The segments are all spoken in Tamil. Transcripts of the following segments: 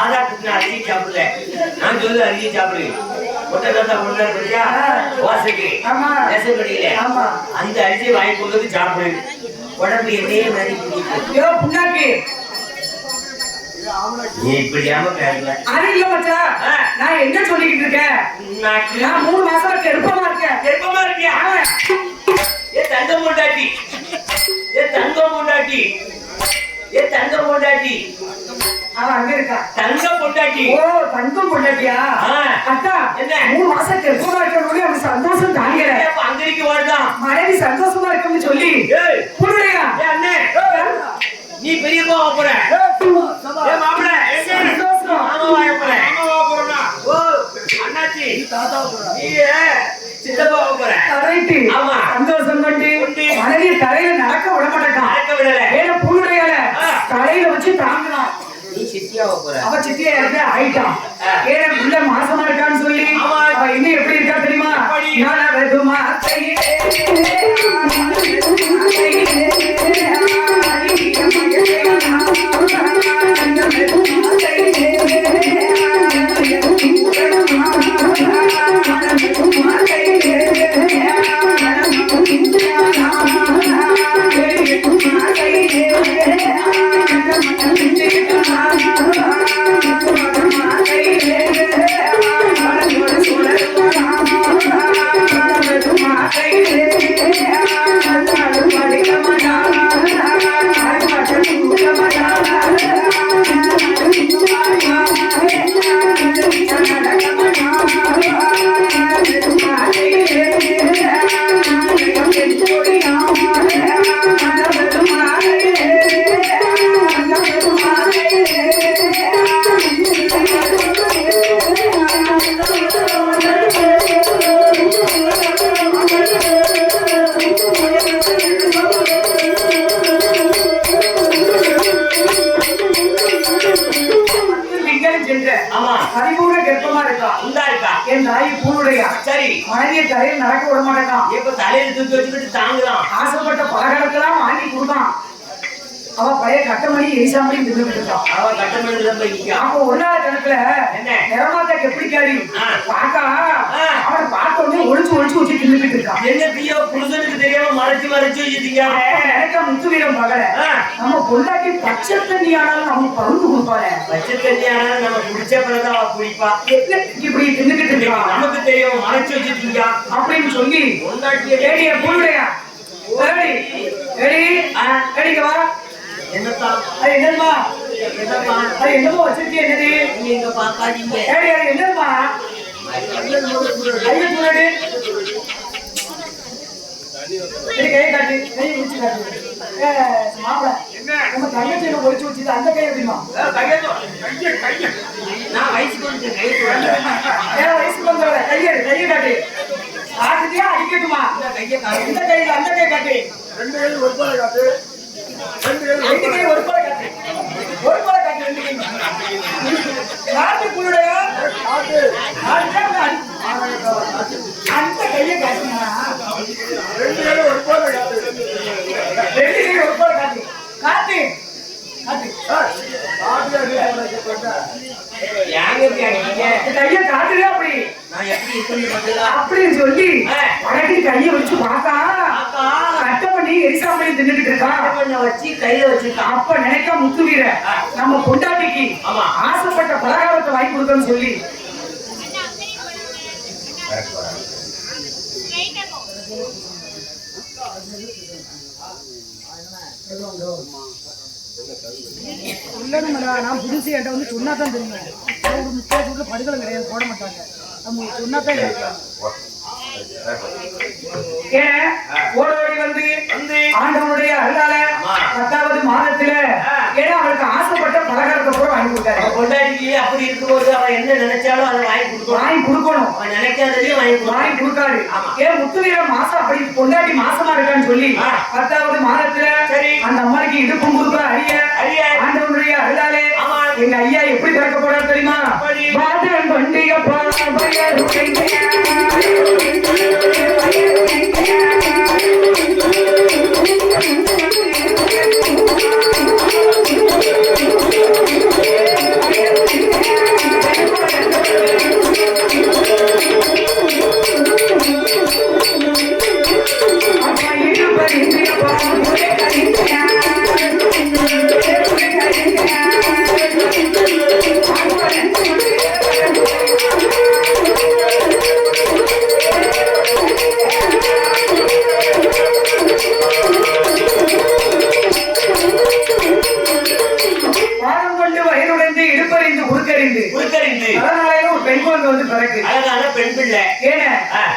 மாதா கிருஷ்ணா அரிசி சாப்பிடல. நான் சொல்லு அரிசி சாப்பிடு. முட்டை தோசை முன்னாடி பத்தியா வாசக்கு ரேஷன் கடையில அந்த அரிசியை வாங்கி கொடுத்து சாப்பிடு. உடம்பு என்னையே மாதிரி புண்ணாக்கு. நீ இப்படியாம பேசல. அது இல்ல மச்சா, நான் என்ன சொல்லிக்கிட்டு இருக்கேன்? நான் 3 மாசமா கெருப்பமா இருக்கேன். கெருப்பமா இருக்கியா? ஏ தங்கம் பொண்டாட்டி, ஏ தங்கம் பொண்டாட்டி, ஏ தங்கம் பொண்டாட்டி. அவன் அங்க இருக்கா. தங்கம் பொண்டாட்டி. ஓ தங்கம் பொண்டாட்டியா? அக்கா என்ன 3 மாசம் கெருப்பமா இருக்கணும் அப்படி சந்தோஷம் தாங்கல. அங்க இருக்கு வாழ்தான் மனைவி சந்தோஷமா இருக்குன்னு சொல்லி புரியலையா? ஏ அண்ணே நீ பெரிய போக போற. ஏ மாப்பிள சந்தோஷம். ஆமா வாங்க போற. ஆமா வா போறனா. ஓ அண்ணாச்சி தாத்தா போற. நீ சித்தப்பா போற. கரெக்ட். ஆமா சந்தோஷம் கொண்டு மனைவி தலையில நடக்க விட மாட்டேன். நடக்க விடல. ஏல புள்ளையால தலையில வச்சு தாங்கலாம். நீ சித்தியா போற. அவ சித்தியா இருக்க ஆயிட்டான். ஏல புள்ள மாசமா இருக்கான்னு சொல்லி அவ இன்னும் எப்படி இருக்கா தெரியுமா? நான் வெதுமா நடக்க விட மாட்டேன். இப்ப தலையில தூக்கி வச்சுக்கிட்டு தாங்குறான். ஆசைப்பட்ட பலகாரத்தெல்லாம் வாங்கி கொடுத்தான். அவ பழைய கட்டமணி எரிசாமணி நின்றுட்டு இருக்கான். அவ கட்டமணி அப்ப ஒன்னாவது கணக்குல நிறமாத்தாக்கு எப்படி கேடி பாக்கா அவனை பார்த்த உடனே ஒழிச்சு ஒழிச்சு வச்சு தின்னுட்டு இருக்கான். என்ன பியோ புருஷனுக்கு தெரியாம மறைச்சு மறைச்சு வச்சுட்டீங்க. எனக்கு முத்து வீரம் பகல நம்ம பொண்டாட்டி பச்சை தண்ணி ஆனாலும் நம்ம பருந்து கொடுப்பாரு. பச்சை தண்ணி ஆனாலும் நம்ம குடிச்ச பிறதான் அவ குடிப்பா. இப்படி தின்னுக்கிட்டு இருக்கான். நமக்கு தெரியும் மறைச்சு வச்சுட்டீங்க அப்படின்னு சொல்லி பொண்டாட்டிய ஏடிய புள்ளையா ஏடி ஏடி ஏடிக்கு வா. என்னப்பா அது என்னப்பா? என்னப்பா அது என்னமோ வச்சிருக்கீங்க? என்னது நீங்க பாக்காதீங்க. ஏடி அது என்னப்பா? ஐயோ முன்னாடி கை காட்டு, கை முடிச்சு காட்டு. மாப்பிள நம்ம தங்கச்சி ஒழிச்சு வச்சு அந்த கை எப்படிமா? நான் வயசுக்கு வந்து கை வயசுக்கு வந்த கையை காட்டு. காட்டுட்டியா அடிக்கட்டுமா? கையை காட்டு. இந்த கையில அந்த கை காட்டு. 2 கையில ஒரு பாலை காட்டு. 2 கையில ஒரு பாலை காட்டு. ஒரு பாலை காட்டு. 2 கையில காட்டு புள்ளையா காட்டு. அந்த கையை காட்டுமா? 2 கையில ஒரு பாலை காட்டு. 2 கையில ஒரு பாலை காட்டு. காட்டு காட்டு கைய காட்டுல அப்படி அப்படின்னு சொல்லி உனக்கு கைய வச்சு பாக்கா கட்ட பண்ணி எரிசாமணி தின்னுட்டு இருக்கான். வச்சு கையில வச்சிருக்கான். அப்ப நினைக்க முத்து வீர நம்ம பொண்டாட்டிக்கு ஆசைப்பட்ட பலகாரத்தை வாங்கி கொடுக்கணும்னு சொல்லி நான் புதுசு என்கிட்ட வந்து சொன்னாதான் தெரியும். ஒரு 30 ஊர்ல படுகளும் கிடையாது, போட மாட்டாங்க. நம்ம சொன்னாதான் ஓடோடி வந்து ஆண்டவனுடைய அருளால 10வது மாதத்துல ஏன்னா அவளுக்கு ஆசைப்பட்ட பலகாரத்தை கூட வாங்கி கொடுத்தாரு. பொண்டாட்டி அப்படி இருக்கும்போது அவன் என்ன நினைச்சாலும் அதை வாங்கி கொடுக்கணும். அவன் நினைக்காததையும் வாங்கி கொடுக்காரு. ஏன் முத்துவீரம் மாசம் அப்படி பொண்டாட்டி மாசமா இருக்கான்னு சொல்லி 10வது மாதத்துல அந்த அம்மாவுக்கு இடுப்பும் கொடுக்க அறிய ஆண்டவனுடைய அருளாலே எங்க ஐயா எப்படி பிறக்க போறாரு தெரியுமா? பாதன் பண்டிகை இடுப்பறிந்து உருக்கறிந்து அதனால ஒரு பெண் குழந்தை வந்து பிறகு அழகான பெண் பிள்ளை. ஏன்னா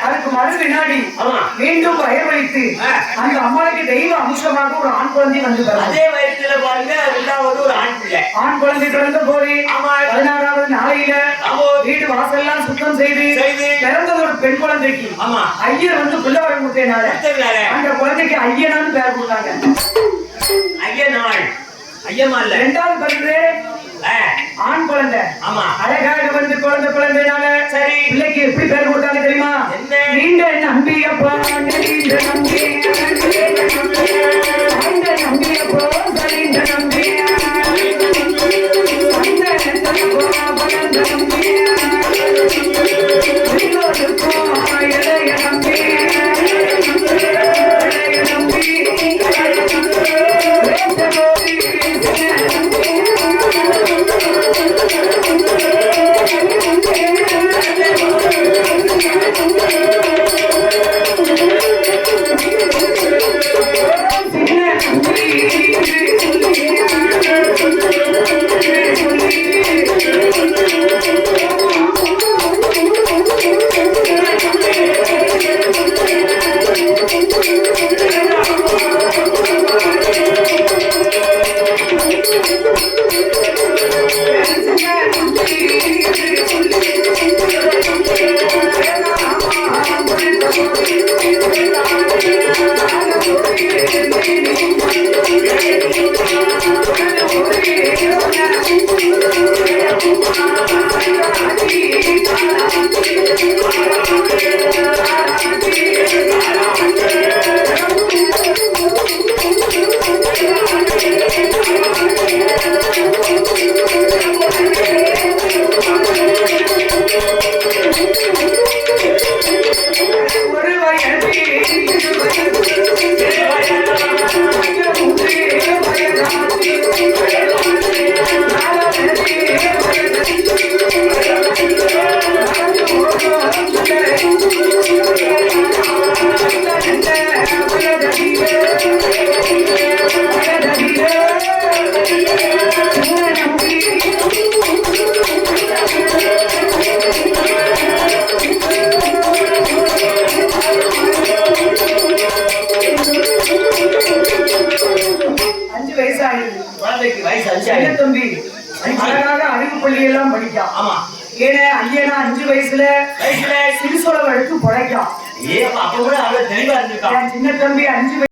அதுக்கு மறு வினாடி மீண்டும் வயவழித்து அந்த அம்மாவுக்கு தெய்வ அம்சமாக ஒரு ஆண் குழந்தை வந்து அதே வயசுல பாருங்க ரெண்டாவது ஒரு ஆண் பிள்ளை. ஆண் குழந்தை பிறந்த போது 16வது நாளையில வீடு வாசல்லாம் சுத்தம் செய்து பிறந்தது ஒரு பெண் குழந்தைக்கு ஐயர் வந்து பிள்ளை வர கொடுத்தேனால அந்த குழந்தைக்கு ஐயனான்னு பேர் கொடுத்தாங்க. ஐயனாள் ஐயமா இல்ல. ரெண்டாவது பிறகு ஆண் குழந்தை அழகாக வந்து குழந்தைனால சரி பிள்ளைக்கு எப்படி பேர் கொடுத்தாங்க தெரியுமா? நீண்ட நம்பியப்பா நீண்ட நம்பி நம்பியப்போ நீண்ட நம்பி தம்பி அழகாக அறிவு பள்ளி எல்லாம் படிக்கான். ஏன்னா ஐயனா 5 வயசுல சிறுசோளம் எடுத்து படைக்கான். அப்ப கூட அவ்வளவு தெளிவா இருந்திருக்கான். சின்ன தம்பி 5